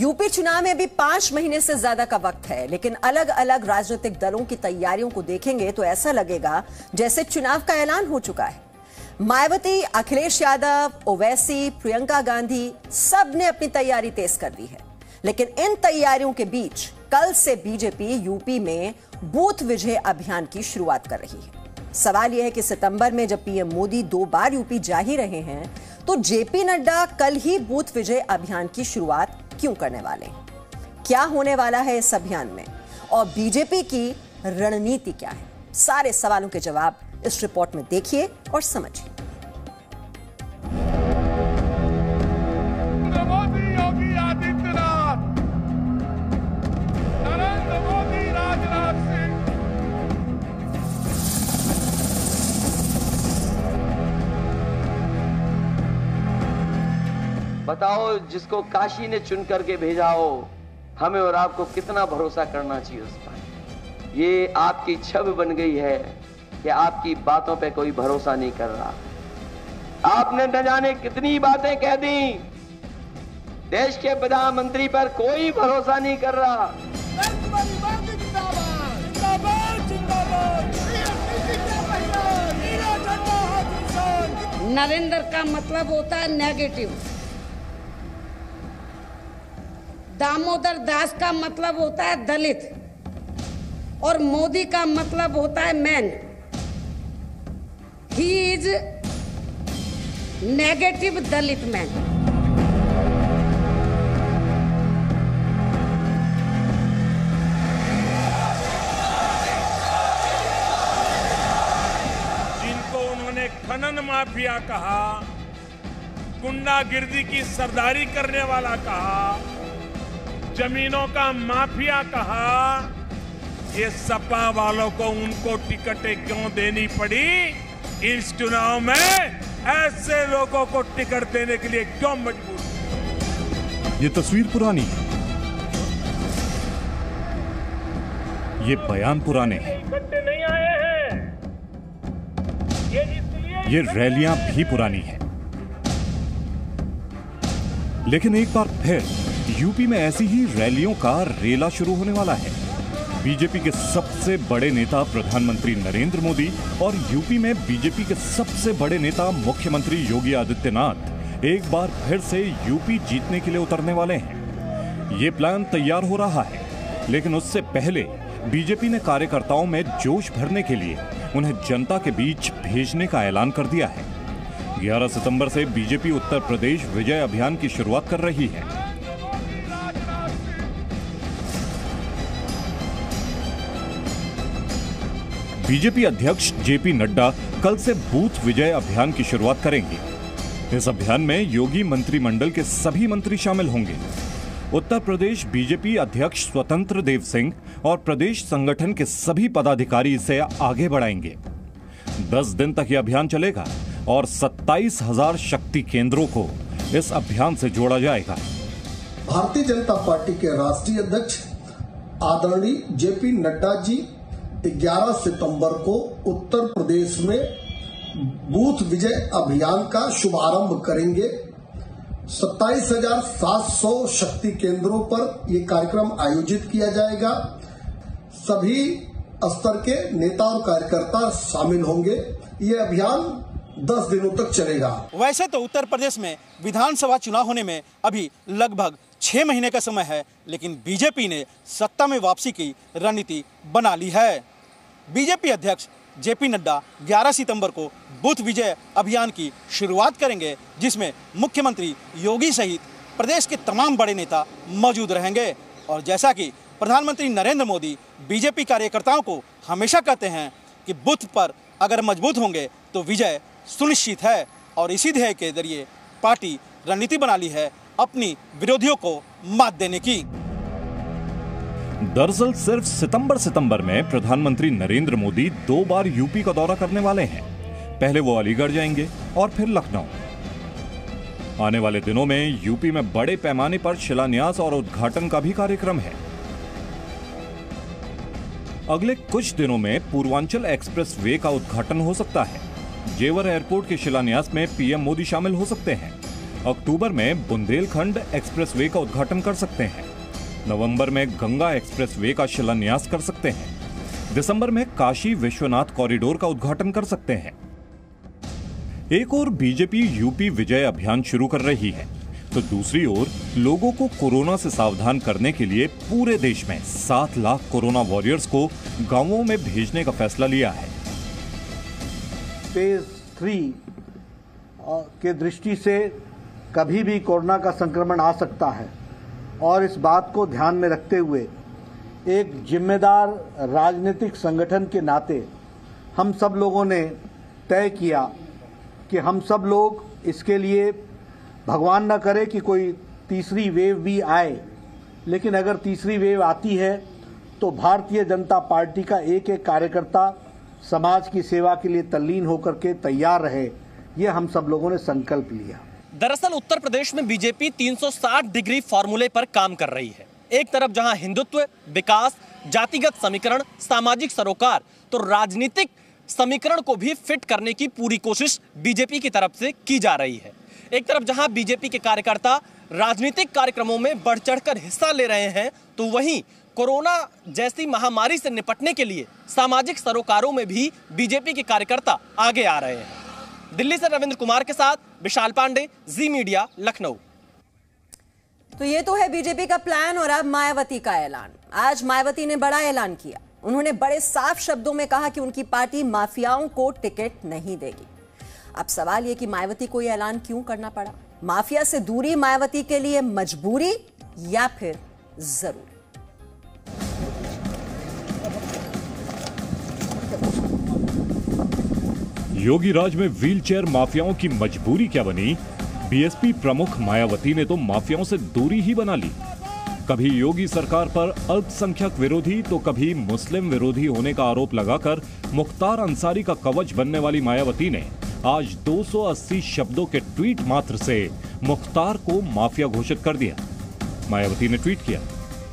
UP चुनाव में अभी 5 महीने से ज्यादा का वक्त है, लेकिन अलग अलग राजनीतिक दलों की तैयारियों को देखेंगे तो ऐसा लगेगा जैसे चुनाव का ऐलान हो चुका है। मायावती, अखिलेश यादव, ओवैसी, प्रियंका गांधी सब ने अपनी तैयारी तेज कर दी है। लेकिन इन तैयारियों के बीच कल से बीजेपी यूपी में बूथ विजय अभियान की शुरुआत कर रही है। सवाल यह है कि सितंबर में जब पीएम मोदी 2 बार यूपी जा ही रहे हैं, तो जेपी नड्डा कल ही बूथ विजय अभियान की शुरुआत क्यों करने वाले हैं? क्या होने वाला है इस अभियान में और बीजेपी की रणनीति क्या है? सारे सवालों के जवाब इस रिपोर्ट में देखिए और समझिए। मोदी, योगी आदित्यनाथ, नरेंद्र मोदी, राजनाथ सिंह। बताओ, जिसको काशी ने चुन करके भेजा हो, हमें और आपको कितना भरोसा करना चाहिए उस पर। ये आपकी छवि बन गई है कि आपकी बातों पे कोई भरोसा नहीं कर रहा। आपने न जाने कितनी बातें कह दी, देश के प्रधानमंत्री पर कोई भरोसा नहीं कर रहा। नरेंद्र का मतलब होता है नेगेटिव, दामोदर दास का मतलब होता है दलित और मोदी का मतलब होता है man. He is negative Dalit man. जिनको उन्होंने खनन माफिया कहा, गुंडागिर्दी की सरदारी करने वाला कहा, जमीनों का माफिया कहा, ये सपा वालों को उनको टिकटें क्यों देनी पड़ी? इस चुनाव में ऐसे लोगों को टिकट देने के लिए क्यों मजबूर? ये तस्वीर पुरानी है, ये बयान पुराने हैं, इकट्ठे नहीं आए हैं, ये इसलिए ये रैलियां भी पुरानी हैं। लेकिन एक बार फिर यूपी में ऐसी ही रैलियों का रेला शुरू होने वाला है। बीजेपी के सबसे बड़े नेता प्रधानमंत्री नरेंद्र मोदी और यूपी में बीजेपी के सबसे बड़े नेता मुख्यमंत्री योगी आदित्यनाथ एक बार फिर से यूपी जीतने के लिए उतरने वाले हैं। ये प्लान तैयार हो रहा है, लेकिन उससे पहले बीजेपी ने कार्यकर्ताओं में जोश भरने के लिए उन्हें जनता के बीच भेजने का ऐलान कर दिया है। 11 सितंबर से बीजेपी उत्तर प्रदेश विजय अभियान की शुरुआत कर रही है। बीजेपी अध्यक्ष जेपी नड्डा कल से बूथ विजय अभियान की शुरुआत करेंगे। इस अभियान में योगी मंत्रिमंडल के सभी मंत्री शामिल होंगे। उत्तर प्रदेश बीजेपी अध्यक्ष स्वतंत्र देव सिंह और प्रदेश संगठन के सभी पदाधिकारी इसे आगे बढ़ाएंगे। 10 दिन तक यह अभियान चलेगा और 27,000 शक्ति केंद्रों को इस अभियान से जोड़ा जाएगा। भारतीय जनता पार्टी के राष्ट्रीय अध्यक्ष आदरणीय जेपी नड्डा जी 11 सितंबर को उत्तर प्रदेश में बूथ विजय अभियान का शुभारंभ करेंगे। 27,700 शक्ति केंद्रों पर यह कार्यक्रम आयोजित किया जाएगा। सभी स्तर के नेता और कार्यकर्ता शामिल होंगे। ये अभियान 10 दिनों तक चलेगा। वैसे तो उत्तर प्रदेश में विधानसभा चुनाव होने में अभी लगभग 6 महीने का समय है, लेकिन बीजेपी ने सत्ता में वापसी की रणनीति बना ली है। बीजेपी अध्यक्ष जेपी नड्डा 11 सितंबर को बूथ विजय अभियान की शुरुआत करेंगे, जिसमें मुख्यमंत्री योगी सहित प्रदेश के तमाम बड़े नेता मौजूद रहेंगे। और जैसा कि प्रधानमंत्री नरेंद्र मोदी बीजेपी कार्यकर्ताओं को हमेशा कहते हैं कि बूथ पर अगर मजबूत होंगे तो विजय सुनिश्चित है, और इसी ध्येय के जरिए पार्टी रणनीति बना ली है अपनी विरोधियों को मात देने की। दरअसल सिर्फ सितंबर में प्रधानमंत्री नरेंद्र मोदी 2 बार यूपी का दौरा करने वाले हैं। पहले वो अलीगढ़ जाएंगे और फिर लखनऊ। आने वाले दिनों में यूपी में बड़े पैमाने पर शिलान्यास और उद्घाटन का भी कार्यक्रम है। अगले कुछ दिनों में पूर्वांचल एक्सप्रेस वे का उद्घाटन हो सकता है। जेवर एयरपोर्ट के शिलान्यास में पीएम मोदी शामिल हो सकते हैं। अक्टूबर में बुंदेलखंड एक्सप्रेसवे का उद्घाटन कर सकते हैं। नवंबर में गंगा एक्सप्रेसवे का शिलान्यास कर सकते हैं। दिसंबर में काशी विश्वनाथ कॉरिडोर का उद्घाटन कर सकते हैं। एक ओर बीजेपी यूपी विजय अभियान शुरू कर रही है, तो दूसरी ओर लोगों को कोरोना से सावधान करने के लिए पूरे देश में 7 लाख कोरोना वॉरियर्स को गांवों में भेजने का फैसला लिया है। फेज 3 के दृष्टि से कभी भी कोरोना का संक्रमण आ सकता है और इस बात को ध्यान में रखते हुए एक जिम्मेदार राजनीतिक संगठन के नाते हम सब लोगों ने तय किया कि हम सब लोग इसके लिए भगवान न करे कि कोई तीसरी वेव भी आए, लेकिन अगर तीसरी वेव आती है तो भारतीय जनता पार्टी का एक एक कार्यकर्ता समाज की सेवा के लिए तल्लीन होकर के तैयार रहे, ये हम सब लोगों ने संकल्प लिया। दरअसल उत्तर प्रदेश में बीजेपी 360 डिग्री फॉर्मूले पर काम कर रही है। एक तरफ जहां हिंदुत्व, विकास, जातिगत समीकरण, सामाजिक सरोकार, तो राजनीतिक समीकरण को भी फिट करने की पूरी कोशिश बीजेपी की तरफ से की जा रही है। एक तरफ जहां बीजेपी के कार्यकर्ता राजनीतिक कार्यक्रमों में बढ़ चढ़कर हिस्सा ले रहे हैं, तो वहीं कोरोना जैसी महामारी से निपटने के लिए सामाजिक सरोकारों में भी बीजेपी के कार्यकर्ता आगे आ रहे हैं। दिल्ली से रविंद्र कुमार के साथ विशाल पांडे, जी मीडिया, लखनऊ। तो ये तो है बीजेपी का प्लान, और अब मायावती का ऐलान। आज मायावती ने बड़ा ऐलान किया। उन्होंने बड़े साफ शब्दों में कहा कि उनकी पार्टी माफियाओं को टिकट नहीं देगी। अब सवाल ये कि मायावती को ये ऐलान क्यों करना पड़ा? माफिया से दूरी मायावती के लिए मजबूरी या फिर जरूरी? योगी राज में व्हीलचेयर माफियाओं की मजबूरी क्या बनी? बीएसपी प्रमुख मायावती ने तो माफियाओं से दूरी ही बना ली। कभी योगी सरकार पर अल्पसंख्यक विरोधी तो कभी मुस्लिम विरोधी होने का आरोप लगाकर मुख्तार अंसारी का कवच बनने वाली मायावती ने आज 280 शब्दों के ट्वीट मात्र से मुख्तार को माफिया घोषित कर दिया। मायावती ने ट्वीट किया,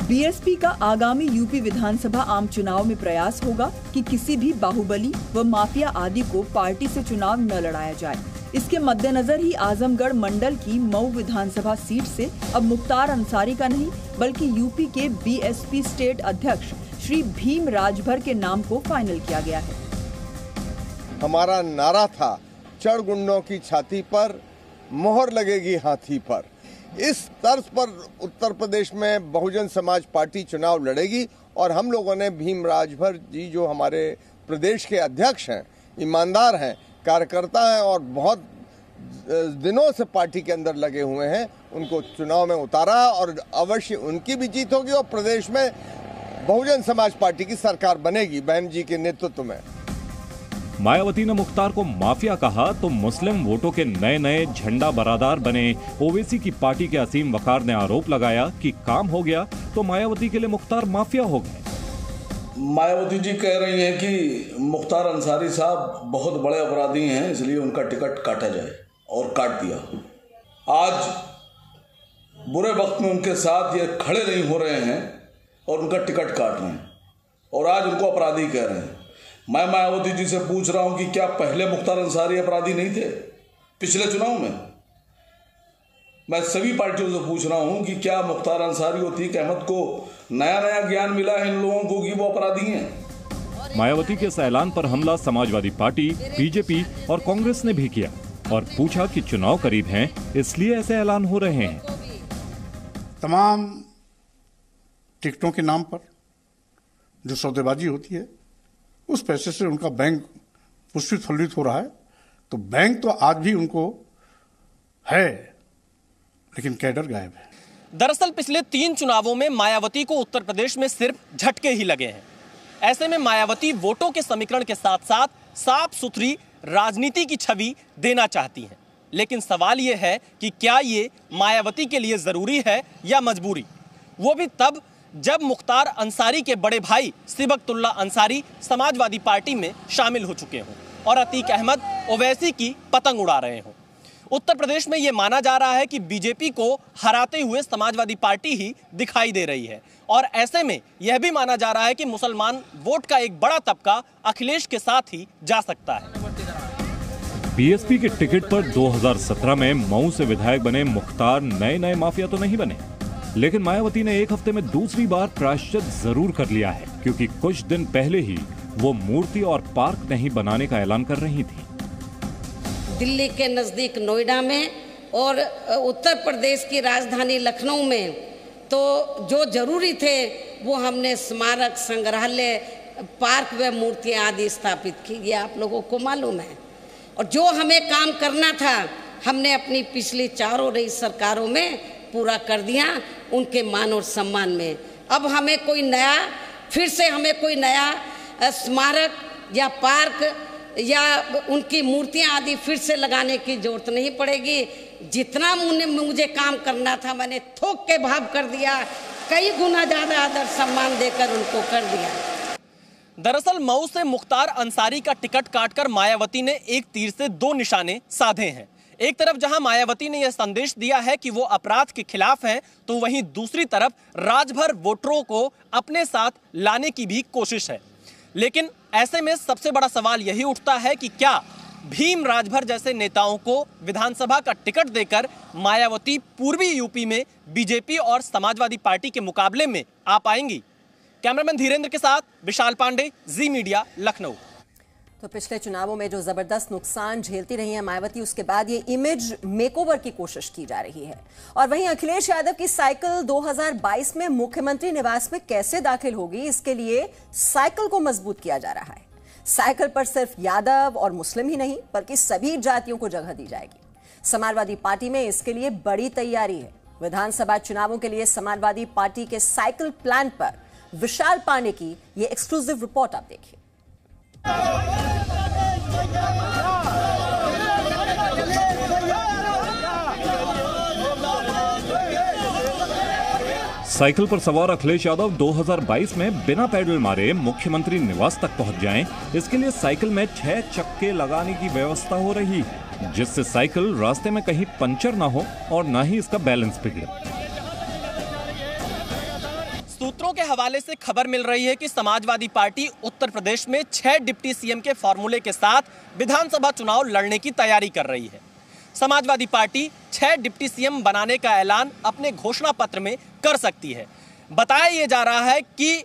बीएसपी का आगामी यूपी विधानसभा आम चुनाव में प्रयास होगा कि किसी भी बाहुबली व माफिया आदि को पार्टी से चुनाव न लड़ाया जाए। इसके मद्देनजर ही आजमगढ़ मंडल की मऊ विधानसभा सीट से अब मुख्तार अंसारी का नहीं बल्कि यूपी के बीएसपी स्टेट अध्यक्ष श्री भीम राजभर के नाम को फाइनल किया गया है। हमारा नारा था, चढ़ गुंडों की छाती पर मोहर लगेगी हाथी पर। इस तर्ज पर उत्तर प्रदेश में बहुजन समाज पार्टी चुनाव लड़ेगी और हम लोगों ने भीम राजभर जी, जो हमारे प्रदेश के अध्यक्ष हैं, ईमानदार हैं, कार्यकर्ता हैं और बहुत दिनों से पार्टी के अंदर लगे हुए हैं, उनको चुनाव में उतारा और अवश्य उनकी भी जीत होगी और प्रदेश में बहुजन समाज पार्टी की सरकार बनेगी बहन जी के नेतृत्व में। मायावती ने मुख्तार को माफिया कहा तो मुस्लिम वोटों के नए नए झंडा बरादार बने ओवैसी की पार्टी के असीम वकार ने आरोप लगाया कि काम हो गया तो मायावती के लिए मुख्तार माफिया हो गए। मायावती जी कह रही हैं कि मुख्तार अंसारी साहब बहुत बड़े अपराधी हैं, इसलिए उनका टिकट काटा जाए, और काट दिया। आज बुरे वक्त में उनके साथ ये खड़े नहीं हो रहे हैं और उनका टिकट काट रहे हैं और आज उनको अपराधी कह रहे हैं। मैं मायावती जी से पूछ रहा हूं कि क्या पहले मुख्तार अंसारी अपराधी नहीं थे पिछले चुनाव में? मैं सभी पार्टियों से पूछ रहा हूं कि क्या मुख्तार अंसारी और अतीक अहमद को नया नया ज्ञान मिला है इन लोगों को कि वो अपराधी हैं? मायावती के इस ऐलान पर हमला समाजवादी पार्टी, बीजेपी और कांग्रेस ने भी किया और पूछा कि चुनाव करीब हैं, इसलिए ऐसे ऐलान हो रहे हैं। तमाम टिकटों के नाम पर जो सौदेबाजी होती है, उस पैसे से उनका बैंक पुष्पित फलित हो रहा है। तो बैंक तो आज भी उनको है, लेकिन कैडर गायब है। दरअसल पिछले 3 चुनावों में मायावती को उत्तर प्रदेश में सिर्फ झटके ही लगे हैं। ऐसे में मायावती वोटों के समीकरण के साथ साथ साफ सुथरी राजनीति की छवि देना चाहती हैं। लेकिन सवाल यह है कि क्या ये मायावती के लिए जरूरी है या मजबूरी? वो भी तब जब मुख्तार अंसारी के बड़े भाई सिबकतुल्ला अंसारी समाजवादी पार्टी में शामिल हो चुके हों और अतीक अहमद ओवैसी की पतंग उड़ा रहे हों। उत्तर प्रदेश में यह माना जा रहा है कि बीजेपी को हराते हुए समाजवादी पार्टी ही दिखाई दे रही है और ऐसे में यह भी माना जा रहा है कि मुसलमान वोट का एक बड़ा तबका अखिलेश के साथ ही जा सकता है। बीएसपी के टिकट पर 2017 में मऊ से विधायक बने मुख्तार नए माफिया तो नहीं बने, लेकिन मायावती ने एक हफ्ते में दूसरी बार प्रायश्चित जरूर कर लिया है, क्योंकि कुछ दिन पहले ही वो मूर्ति और पार्क नहीं बनाने का ऐलान कर रही थी। दिल्ली के नजदीक नोएडा में और उत्तर प्रदेश की राजधानी लखनऊ में तो जो जरूरी थे वो हमने स्मारक, संग्रहालय, पार्क व मूर्तियां आदि स्थापित की, ये आप लोगों को मालूम है। और जो हमें काम करना था हमने अपनी पिछली चारों रही सरकारों में पूरा कर दिया, उनके मान और सम्मान में। अब हमें कोई नया, फिर से हमें कोई नया स्मारक या पार्क या उनकी मूर्तियां आदि फिर से लगाने की जरूरत नहीं पड़ेगी। जितना मुझे काम करना था मैंने थोक के भाव कर दिया, कई गुना ज्यादा आदर सम्मान देकर उनको कर दिया। दरअसल मऊ से मुख्तार अंसारी का टिकट काटकर मायावती ने एक तीर से दो निशाने साधे हैं। एक तरफ जहां मायावती ने यह संदेश दिया है कि वो अपराध के खिलाफ हैं, तो वहीं दूसरी तरफ राजभर वोटरों को अपने साथ लाने की भी कोशिश है। लेकिन ऐसे में सबसे बड़ा सवाल यही उठता है कि क्या भीम राजभर जैसे नेताओं को विधानसभा का टिकट देकर मायावती पूर्वी यूपी में बीजेपी और समाजवादी पार्टी के मुकाबले में आ पाएंगी? कैमरामैन धीरेन्द्र के साथ विशाल पांडे, जी मीडिया, लखनऊ। तो पिछले चुनावों में जो जबरदस्त नुकसान झेलती रही है मायावती, उसके बाद ये इमेज मेकओवर की कोशिश की जा रही है। और वहीं अखिलेश यादव की साइकिल 2022 में मुख्यमंत्री निवास में कैसे दाखिल होगी, इसके लिए साइकिल को मजबूत किया जा रहा है। साइकिल पर सिर्फ यादव और मुस्लिम ही नहीं बल्कि सभी जातियों को जगह दी जाएगी। समाजवादी पार्टी में इसके लिए बड़ी तैयारी है। विधानसभा चुनावों के लिए समाजवादी पार्टी के साइकिल प्लान पर विशाल पांडे की ये एक्सक्लूसिव रिपोर्ट आप देखिए। साइकिल पर सवार अखिलेश यादव 2022 में बिना पैडल मारे मुख्यमंत्री निवास तक पहुंच जाएं, इसके लिए साइकिल में 6 चक्के लगाने की व्यवस्था हो रही है, जिससे साइकिल रास्ते में कहीं पंचर ना हो और ना ही इसका बैलेंस बिगड़े। सूत्रों के हवाले से खबर मिल रही है कि समाजवादी पार्टी उत्तर प्रदेश में 6 डिप्टी सीएम के फॉर्मूले के साथ विधानसभा चुनाव लड़ने की तैयारी कर रही है। समाजवादी पार्टी 6 डिप्टी सीएम बनाने का ऐलान अपने घोषणा पत्र में कर सकती है। बताया यह जा रहा है कि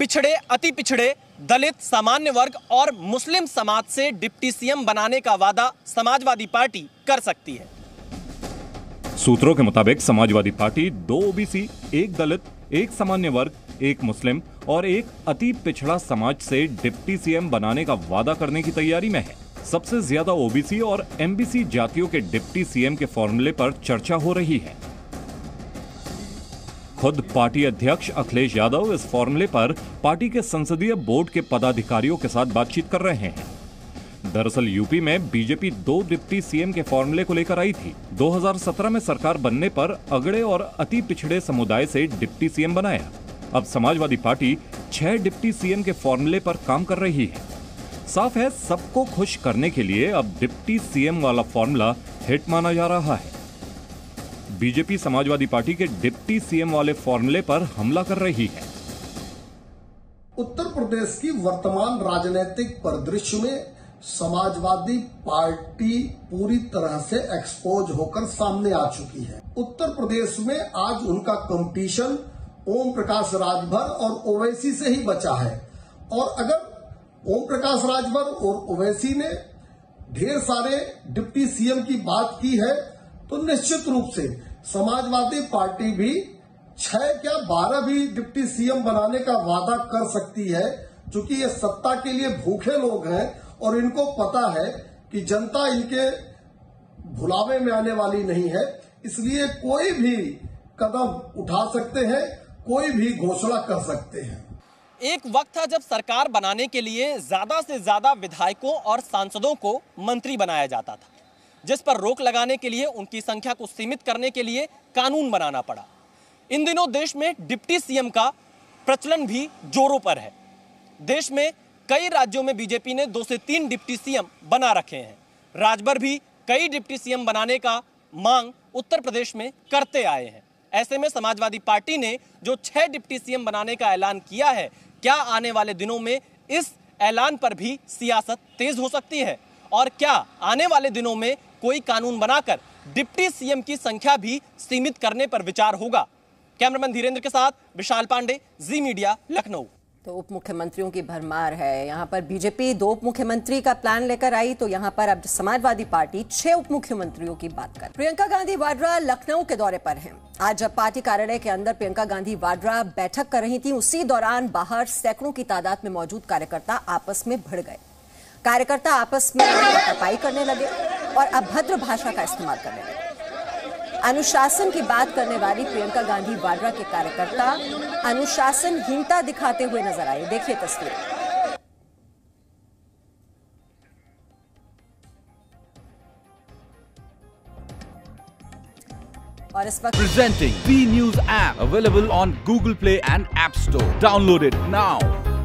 पिछड़े, अति पिछड़े, दलित, सामान्य वर्ग और मुस्लिम समाज से डिप्टी सीएम बनाने का वादा समाजवादी पार्टी कर सकती है। सूत्रों के मुताबिक समाजवादी पार्टी 2 ओबीसी, 1 दलित, 1 सामान्य वर्ग, 1 मुस्लिम और 1 अति पिछड़ा समाज से डिप्टी सीएम बनाने का वादा करने की तैयारी में है। सबसे ज्यादा ओबीसी और एमबीसी जातियों के डिप्टी सीएम के फॉर्मूले पर चर्चा हो रही है। खुद पार्टी अध्यक्ष अखिलेश यादव इस फॉर्मूले पर पार्टी के संसदीय बोर्ड के पदाधिकारियों के साथ बातचीत कर रहे हैं। दरअसल यूपी में बीजेपी 2 डिप्टी सीएम के फॉर्मूले को लेकर आई थी। 2017 में सरकार बनने पर अगड़े और अति पिछड़े समुदाय से डिप्टी सीएम बनाया। अब समाजवादी पार्टी 6 डिप्टी सीएम के फॉर्मूले पर काम कर रही है। साफ है, सबको खुश करने के लिए अब डिप्टी सीएम वाला फॉर्मूला हिट माना जा रहा है। बीजेपी समाजवादी पार्टी के डिप्टी सीएम वाले फॉर्मूले पर हमला कर रही है। उत्तर प्रदेश की वर्तमान राजनीतिक परिदृश्य में समाजवादी पार्टी पूरी तरह से एक्सपोज होकर सामने आ चुकी है। उत्तर प्रदेश में आज उनका कंपटीशन ओम प्रकाश राजभर और ओवैसी से ही बचा है। और अगर ओम प्रकाश राजभर और ओवैसी ने ढेर सारे डिप्टी सीएम की बात की है, तो निश्चित रूप से समाजवादी पार्टी भी 6 क्या 12 भी डिप्टी सीएम बनाने का वादा कर सकती है, क्योंकि ये सत्ता के लिए भूखे लोग हैं और इनको पता है कि जनता इनके भुलावे में आने वाली नहीं है। इसलिए कोई भी कदम उठा सकते हैं, कोई भी घोषणा कर सकते हैं। एक वक्त था जब सरकार बनाने के लिए ज्यादा से ज्यादा विधायकों और सांसदों को मंत्री बनाया जाता था, जिस पर रोक लगाने के लिए, उनकी संख्या को सीमित करने के लिए कानून बनाना पड़ा। इन दिनों देश में डिप्टी सीएम का प्रचलन भी जोरों पर है। देश में कई राज्यों में बीजेपी ने 2 से 3 डिप्टी सीएम बना रखे हैं। राजभर भी कई डिप्टी सीएम बनाने का मांग उत्तर प्रदेश में करते आए हैं। ऐसे में समाजवादी पार्टी ने जो 6 डिप्टी सीएम बनाने का ऐलान किया है, क्या आने वाले दिनों में इस ऐलान पर भी सियासत तेज हो सकती है? और क्या आने वाले दिनों में कोई कानून बनाकर डिप्टी सीएम की संख्या भी सीमित करने पर विचार होगा? कैमरामैन धीरेन्द्र के साथ विशाल पांडे, जी मीडिया, लखनऊ। तो उप मुख्यमंत्रियों की भरमार है। यहाँ पर बीजेपी 2 उप मुख्यमंत्री का प्लान लेकर आई, तो यहाँ पर अब समाजवादी पार्टी 6 उप मुख्यमंत्रियों की बात कर। प्रियंका गांधी वाड्रा लखनऊ के दौरे पर हैं। आज जब पार्टी कार्यालय के अंदर प्रियंका गांधी वाड्रा बैठक कर रही थी, उसी दौरान बाहर सैकड़ों की तादाद में मौजूद कार्यकर्ता आपस में भिड़ गए। कार्यकर्ता आपस में हाथापाई करने लगे और अभद्र भाषा का इस्तेमाल करने लगे। अनुशासन की बात करने वाली प्रियंका गांधी वाड्रा के कार्यकर्ता अनुशासनहीनता दिखाते हुए नजर आए। देखिए तस्वीर। और इस वक्त presenting B News app available on Google Play and App Store. Download it now.